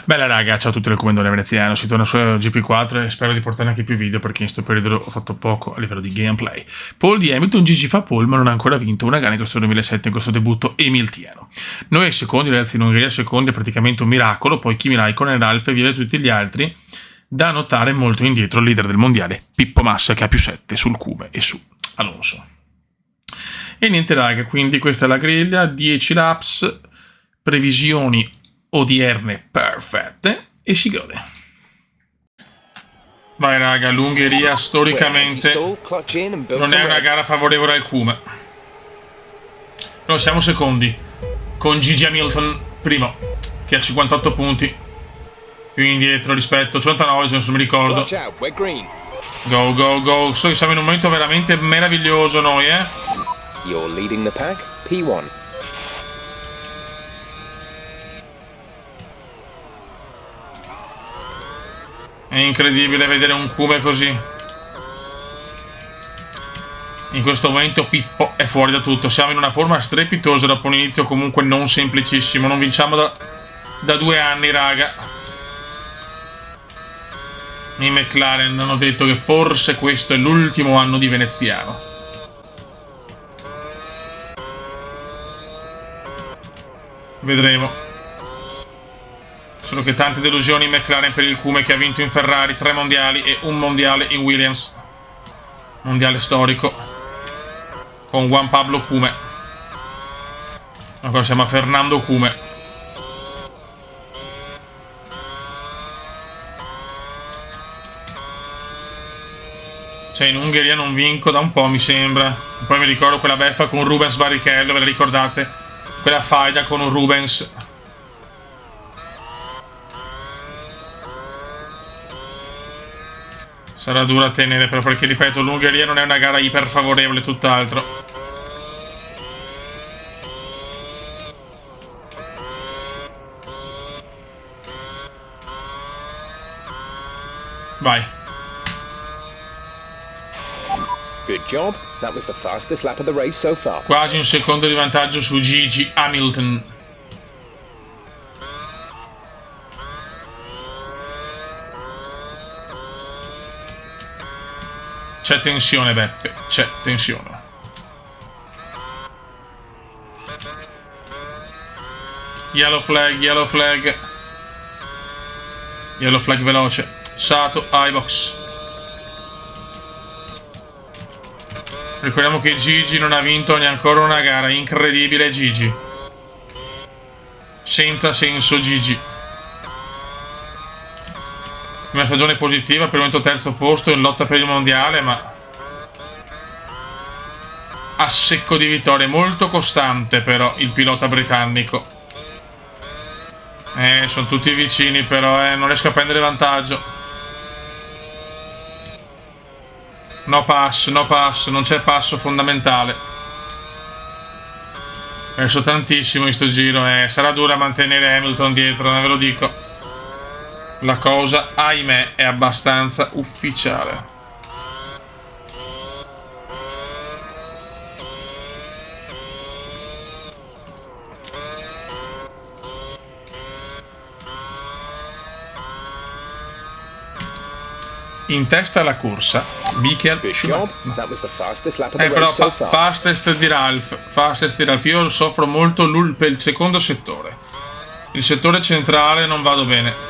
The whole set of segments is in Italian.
Bella raga, ciao a tutti dal Comandone Veneziano, si torna su GP4 e spero di portare anche più video perché in questo periodo ho fatto poco a livello di gameplay. Pole di Hamilton, Gigi fa pole ma non ha ancora vinto una gara in questo 2007 in questo debutto emiltiano. Noi ai secondi, ragazzi, in Ungheria secondi è praticamente un miracolo, poi Kimi Raikkonen, Ralf e via tutti gli altri. Da notare molto indietro il leader del mondiale, Pippo Massa, che ha più 7 sul Cume e su Alonso. E niente raga, quindi questa è la griglia, 10 laps, previsioni odierne perfette e si gode. Vai raga, l'Ungheria storicamente non è una gara favorevole al Cume. Noi siamo secondi, con Gigi Hamilton primo, che ha 58 punti, più indietro rispetto 59 se non mi ricordo. Go go go, so che siamo in un momento veramente meraviglioso noi, You're leading the pack, P1. È incredibile vedere un Cume così. In questo momento Pippo è fuori da tutto. Siamo in una forma strepitosa dopo un inizio comunque non semplicissimo. Non vinciamo da 2 anni, raga. I McLaren hanno detto che forse questo è l'ultimo anno di veneziano. Vedremo. Solo che tante delusioni in McLaren per il Cume, che ha vinto in Ferrari 3 mondiali e un mondiale in Williams. Mondiale storico. Con Juan Pablo Cume. Ma qua siamo a Fernando Cume. Cioè in Ungheria non vinco da un po', mi sembra. Poi mi ricordo quella beffa con Rubens Barrichello, ve la ricordate? Quella faida con un Rubens. Sarà dura a tenere però, perché ripeto, l'Ungheria non è una gara iper favorevole, tutt'altro. Vai. Good job. That was the fastest lap of the race so far. Quasi un secondo di vantaggio su Gigi Hamilton. C'è tensione, Beppe, c'è tensione. Yellow flag, yellow flag. Yellow flag veloce. Sato, iBox. Ricordiamo che Gigi non ha vinto neanche una gara, incredibile Gigi. Senza senso Gigi. Una stagione positiva, per il momento terzo posto in lotta per il mondiale, ma a secco di vittorie, molto costante però il pilota britannico. Sono tutti vicini però, non riesco a prendere vantaggio. No pass, non c'è passo fondamentale. Ho perso tantissimo in sto giro, sarà dura mantenere Hamilton dietro, ve lo dico. La cosa, ahimè, è abbastanza ufficiale. In testa alla corsa, Michael Schumacher. Però fastest di Ralf. Io soffro molto per il secondo settore. Il settore centrale non vado bene.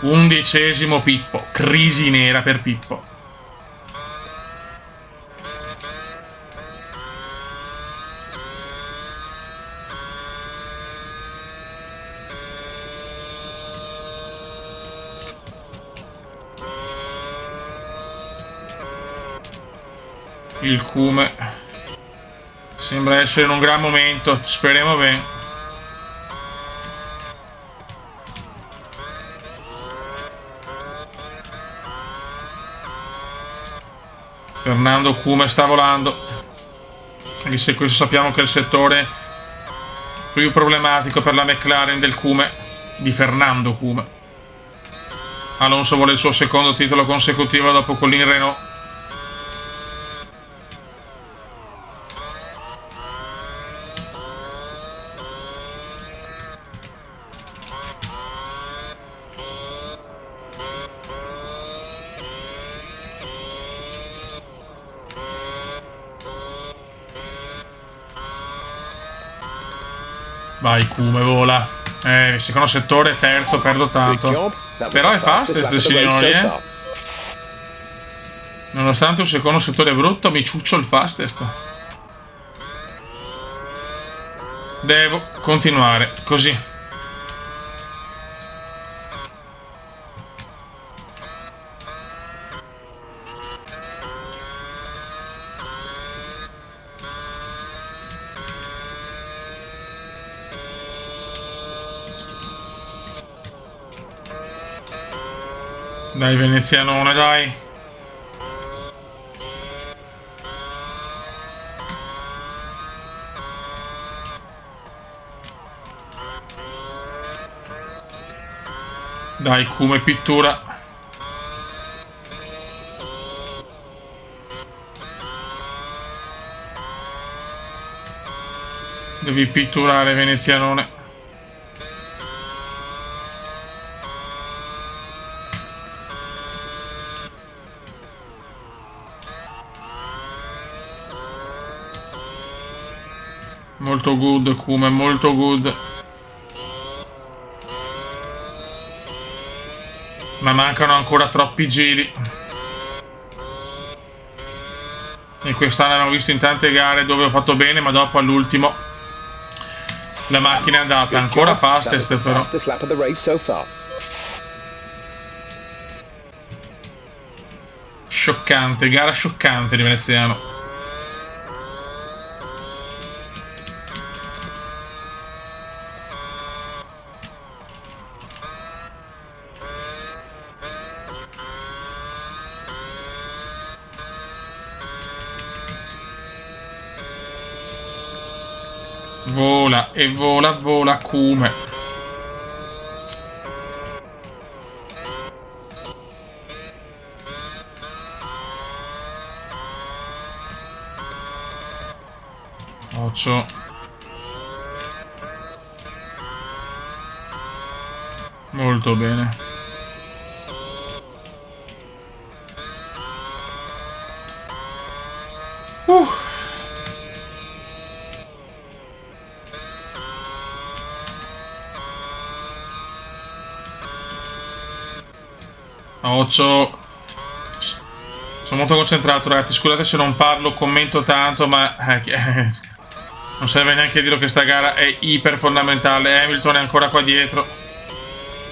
11° Pippo, crisi nera per Pippo. Il Cume sembra essere in un gran momento, speriamo bene. Fernando Cume sta volando, anche se questo sappiamo che è il settore più problematico per la McLaren del Cume, di Fernando Cume. Alonso vuole il suo secondo titolo consecutivo dopo quello in Renault. Vai Kume, vola. Secondo settore, terzo, perdo Good tanto. job. That was Però the è fastest fastest, lap of the race signori, so far. Nonostante un secondo settore brutto, mi ciuccio il fastest. Devo continuare così. Dai venezianone, dai. Dai Kume, pittura. Devi pitturare venezianone. Molto good Kume, molto good. Ma mancano ancora troppi giri. E quest'anno abbiamo visto in tante gare dove ho fatto bene, ma dopo all'ultimo la macchina è andata. Good Ancora job. That was fastest the però. fastest lap of the race so far. Scioccante, gara scioccante di veneziano. Vola e vola, vola Kume. Occhio. Molto bene. Occhio. Sono molto concentrato, ragazzi. Scusate se non parlo, commento tanto, ma non serve neanche dire che sta gara è iper fondamentale. Hamilton è ancora qua dietro.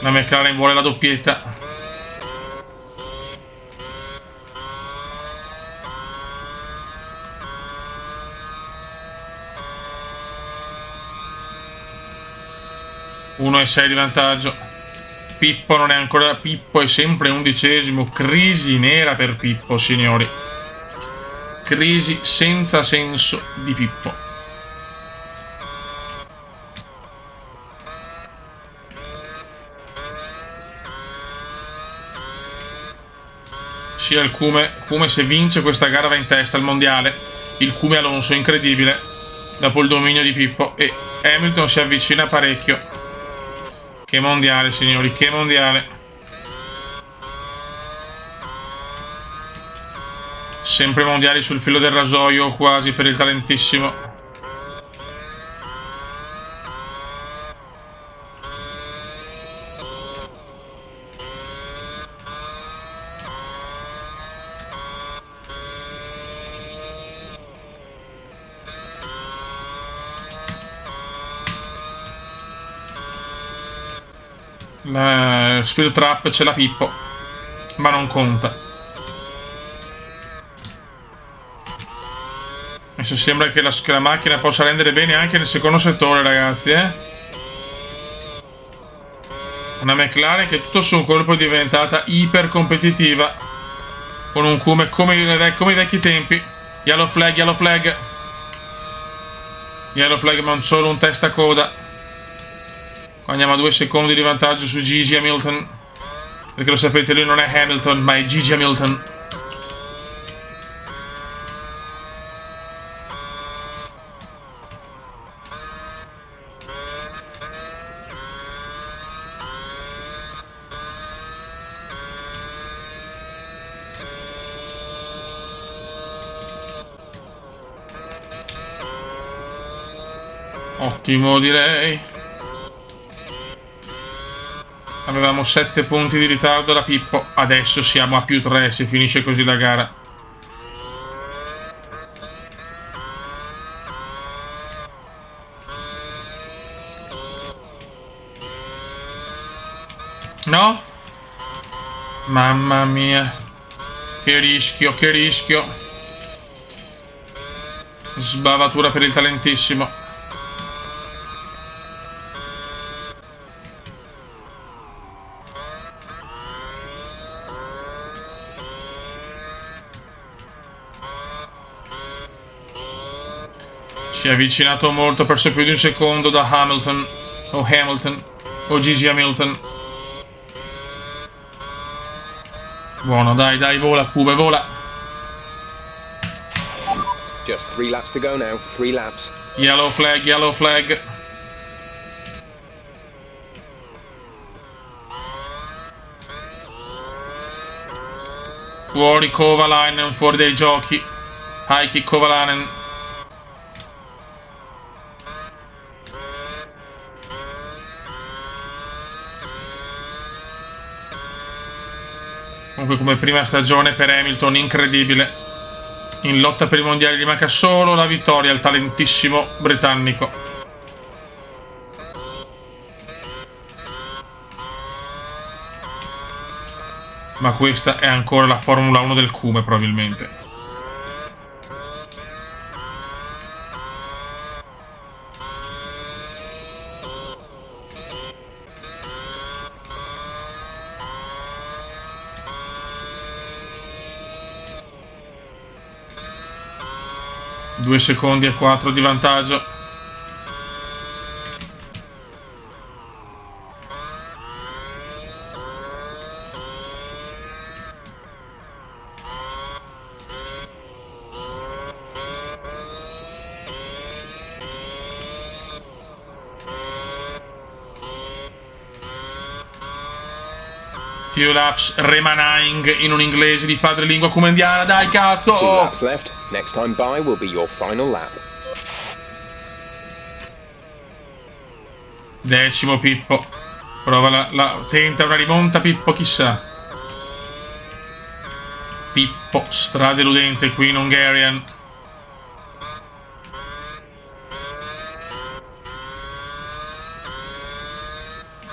La McLaren vuole la doppietta. Uno e 6 di vantaggio. Pippo non è ancora. Pippo è sempre 11°. Crisi nera per Pippo, signori. Crisi senza senso di Pippo. Sia il Kume. Kume se vince questa gara va in testa al mondiale. Il Kume Alonso incredibile. Dopo il dominio di Pippo. E Hamilton si avvicina parecchio. Che mondiale, signori, che mondiale. Sempre mondiali sul filo del rasoio, quasi per il talentissimo. La speed trap ce l'ha Pippo, ma non conta. Adesso sembra che la macchina possa rendere bene anche nel secondo settore, ragazzi, Una McLaren che tutto su un colpo è diventata iper competitiva, con un Kume come i vecchi tempi. Yellow flag, yellow flag. Yellow flag, ma non solo un testa coda. Qua andiamo a 2 secondi di vantaggio su Gigi Hamilton. Perché lo sapete, lui non è Hamilton, ma è Gigi Hamilton. Ottimo, direi. Avevamo 7 punti di ritardo da Pippo. Adesso siamo a più 3 se finisce così la gara. No? Mamma mia. Che rischio, che rischio. Sbavatura per il talentissimo. Si è avvicinato molto, ha perso più di un secondo da Hamilton. O Gigi Hamilton. Buono, dai, dai, vola, Cube, vola. Just 3 laps to go now. 3 laps. Yellow flag, yellow flag. Fuori Kovalainen, fuori dai giochi. Heikki Kovalainen. Comunque come prima stagione per Hamilton, incredibile. In lotta per i mondiali gli manca solo la vittoria al talentissimo britannico. Ma questa è ancora la Formula 1 del Cume, probabilmente. Due secondi e 4 di vantaggio. Few laps remaining in un inglese di padrelingua cumendiana, dai cazzo! 2 laps left. Next time by will be your final lap. Decimo Pippo. Prova tenta una rimonta Pippo, chissà. Pippo stradeludente qui in Hungarian.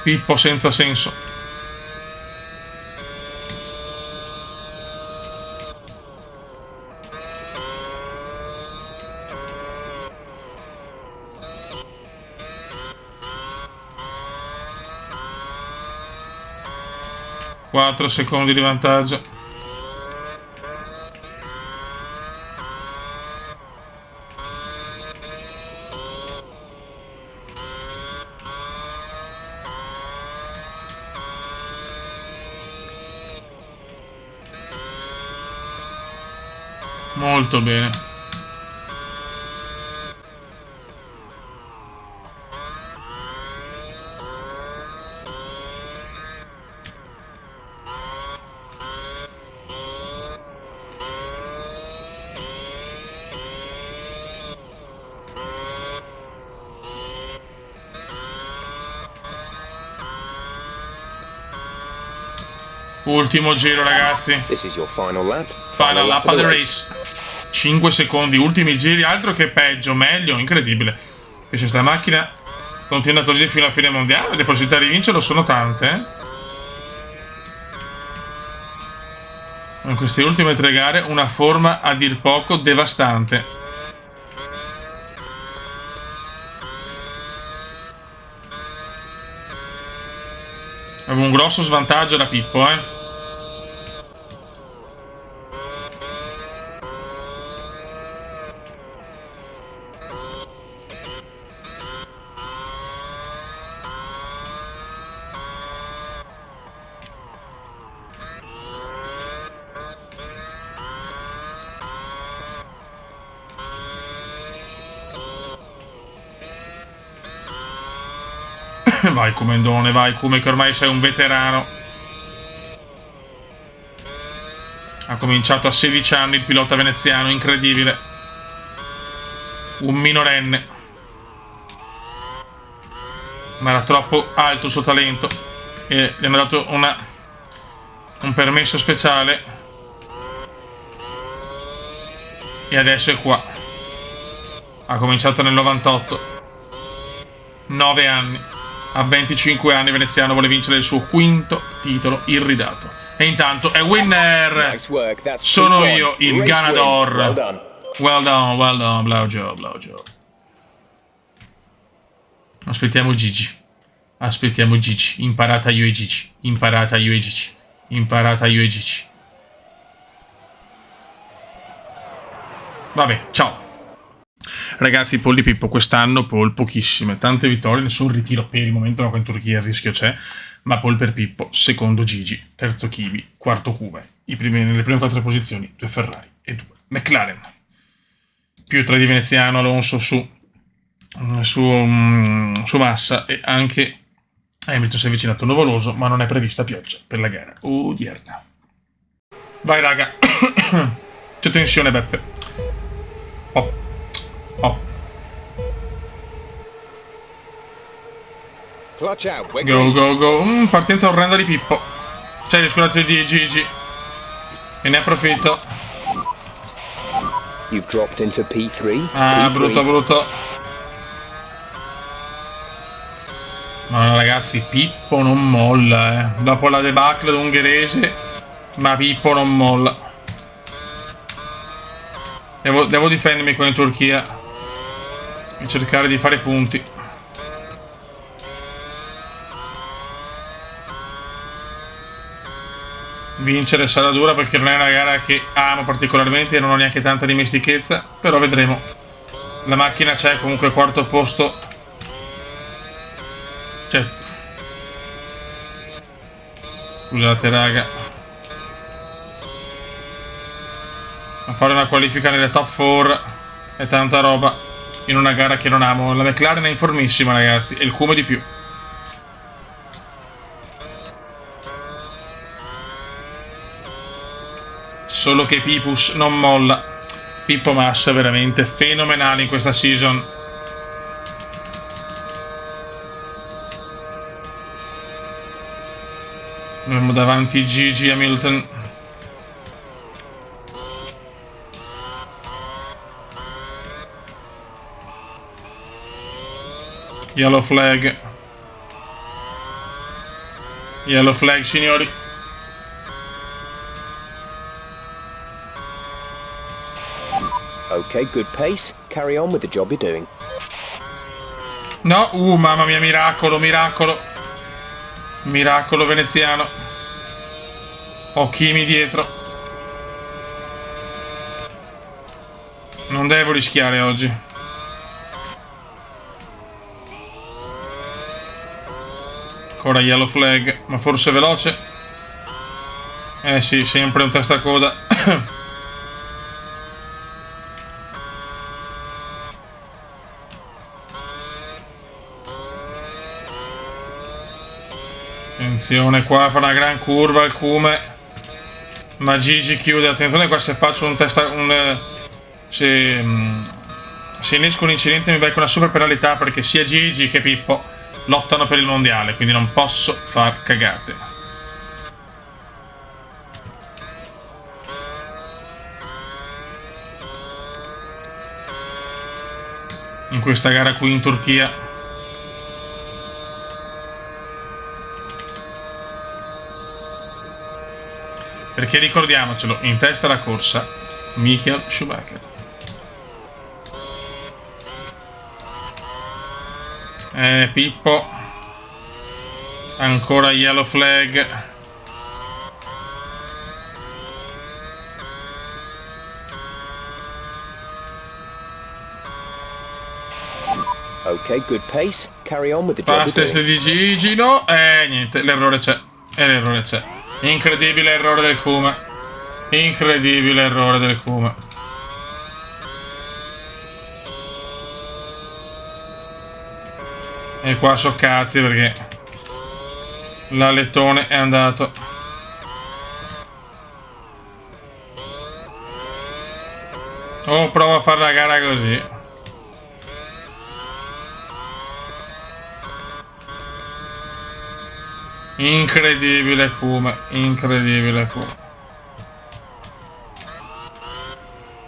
Pippo senza senso. Quattro secondi di vantaggio. Molto bene. Ultimo giro, ragazzi. This is your final lap. Final lap of the race. 5 secondi, ultimi giri, altro che peggio, meglio, incredibile. E se sta macchina continua così fino a fine mondiale, le possibilità di vincerlo sono tante. In queste ultime 3 gare una forma a dir poco devastante. Avevo un grosso svantaggio da Pippo, Vai Cumendone, vai Cume che ormai sei un veterano. Ha cominciato a 16 anni il pilota veneziano, incredibile. Un minorenne. ma era troppo alto il suo talento e gli hanno dato un permesso speciale e adesso è qua. Ha cominciato nel 98, 9 anni, a 25 anni Veneziano vuole vincere il suo quinto titolo irridato e intanto è winner. Nice work. That's Sono 2-1. io il Race ganador. win. Well done. Well done, blow job. Aspettiamo Gigi. Imparata io e Gigi. Vabbè, ciao. Ragazzi, Paul di Pippo, quest'anno Paul pochissime, tante vittorie, nessun ritiro per il momento, ma qua in Turchia il rischio c'è. Ma Paul per Pippo, secondo Gigi, terzo Kimi, quarto Kume. Nelle prime 4 posizioni, 2 Ferrari e 2 McLaren. Più 3 di Veneziano, Alonso su Massa e anche Hamilton si è avvicinato nuvoloso, ma non è prevista pioggia per la gara odierna. Vai raga, c'è tensione Beppe. Oh. Clutch out. We're green. Go. Partenza orrenda di Pippo. Cioè, scusate, di Gigi. E ne approfitto. You've dropped into P3. Ah, P3. brutto. Ma ragazzi, Pippo non molla, Dopo la debacle ungherese, ma Pippo non molla. Devo difendermi qua in Turchia e cercare di fare punti. Vincere sarà dura perché non è una gara che amo particolarmente e non ho neanche tanta dimestichezza, però vedremo. La macchina c'è, comunque quarto posto. Cioè, scusate raga, a fare una qualifica nelle top 4 è tanta roba in una gara che non amo. La McLaren è informissima ragazzi e il Kume di più. Solo che Pipus non molla. Pippo Massa è veramente fenomenale in questa season. Abbiamo davanti Gigi Hamilton. Yellow flag. Yellow flag signori. Okay, good pace. Carry on with the job you're doing. No, mamma mia, miracolo veneziano. Ho Kimi dietro. Non devo rischiare oggi. Ancora yellow flag, ma forse veloce. Eh sì, sempre un testacoda. Attenzione qua, fa una gran curva il Kume. Ma Gigi chiude, attenzione qua se faccio se innesco un incidente mi becco una super penalità perché sia Gigi che Pippo lottano per il mondiale, quindi non posso far cagate. In questa gara qui in Turchia. Perché ricordiamocelo, in testa alla corsa Michael Schumacher. Pippo. Ancora yellow flag. Okay, good pace. Carry on with the job you're Fastest doing. di Gigi, no? Niente, l'errore c'è. L'errore c'è. Incredibile errore del Kume. Incredibile errore del Kume. E qua so cazzi perché l'alettone è andato. Oh, provo a fare la gara così. Incredibile Kume, incredibile Kume.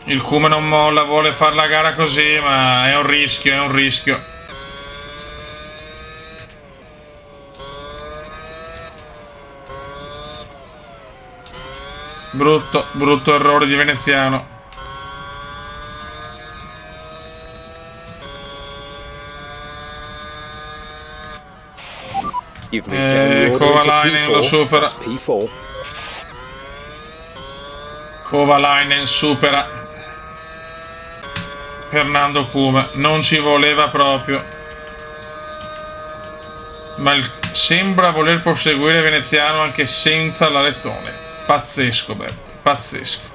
Il Kume non molla, vuole fare la gara così, ma è un rischio, è un rischio. Brutto, brutto errore di veneziano. Kovalainen lo supera. Kovalainen supera Fernando Kume. Non ci voleva proprio. Ma sembra voler proseguire veneziano anche senza l'alettone. Pazzesco, Beppe, pazzesco.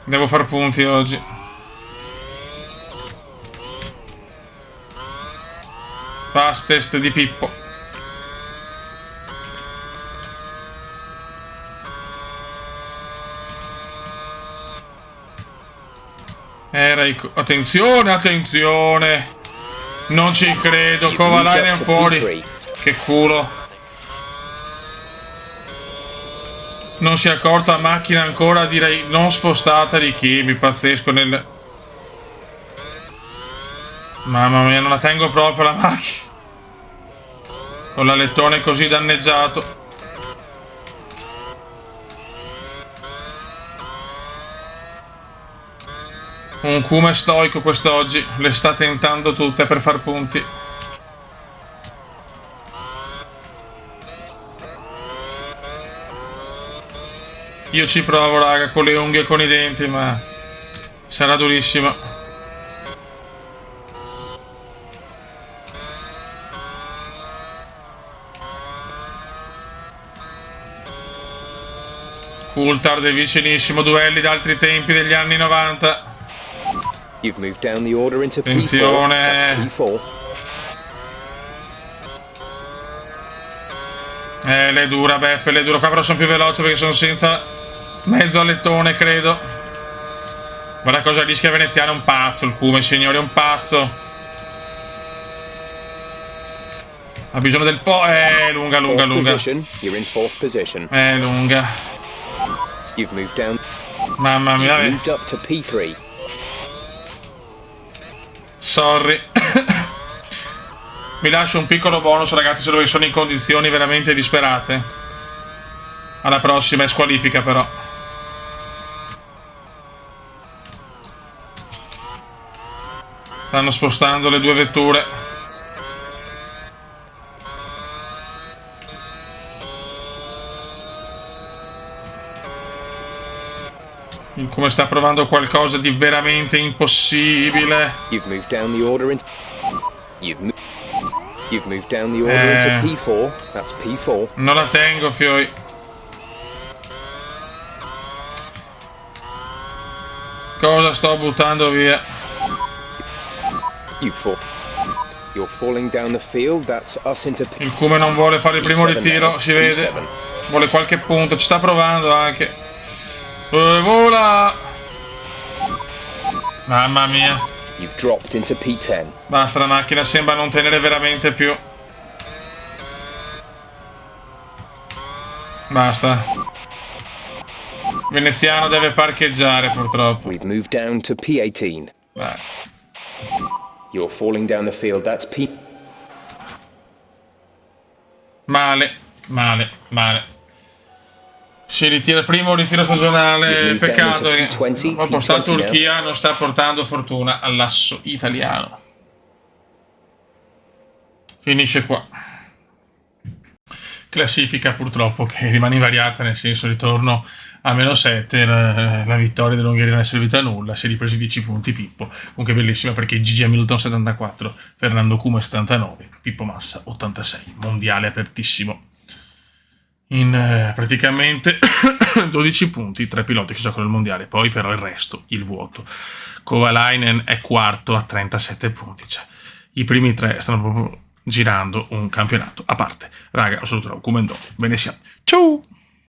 Devo far punti oggi. Fastest di Pippo. Attenzione, attenzione. Non ci credo. Kovalainen fuori. Che culo. Non si è accorta la macchina ancora, direi non spostata di Kimi. Pazzesco nel... Mamma mia, non la tengo proprio la macchina. Con l'alettone così danneggiato. Un Kume stoico quest'oggi. Le sta tentando tutte per far punti. Io ci provo, raga, con le unghie e con i denti, ma sarà durissimo. Coulthard è vicinissimo, duelli d'altri tempi degli anni 90. Attenzione. Le dura Beppe, le dura. Qua però sono più veloce perché sono senza mezzo alettone, credo. Guarda cosa rischia veneziano, è un pazzo il Kume, signore, è un pazzo. Ha bisogno del po'. Lunga, lunga, lunga. È lunga. Mamma mia. Sorry. Mi lascio un piccolo bonus, ragazzi, se sono in condizioni veramente disperate. Alla prossima è squalifica, però. Stanno spostando le due vetture. Come sta provando qualcosa di veramente impossibile. You've moved down the order into P4. That's P4. Non la tengo, Fioi. Cosa sto buttando via? You're falling down the field. That's us into P4. Il Kume non vuole fare il primo ritiro, si vede. Vuole qualche punto, ci sta provando anche. Vola! Mamma mia. You've dropped into P10. Basta, la macchina sembra non tenere veramente più. Basta. Veneziano deve parcheggiare, purtroppo. We've moved down to P18. Beh. You're falling down the field. That's P. Male, male, male. Si ritira il primo ritiro stagionale. Peccato che dopo sta Turchia non sta portando fortuna all'asso italiano. Finisce qua. Classifica purtroppo che rimane invariata, nel senso ritorno a -7, la vittoria dell'Ungheria non è servita a nulla, si è ripresi 10 punti Pippo. Comunque bellissima perché Gigi Hamilton 74, Fernando Kume 79, Pippo Massa 86, mondiale apertissimo. In praticamente 12 punti, 3 piloti che giocano il mondiale, poi per il resto il vuoto. Kovalainen è quarto a 37 punti, cioè i primi 3 stanno proprio girando un campionato a parte. Raga, un saluto da Kumendo, ve ne siamo. Ciao!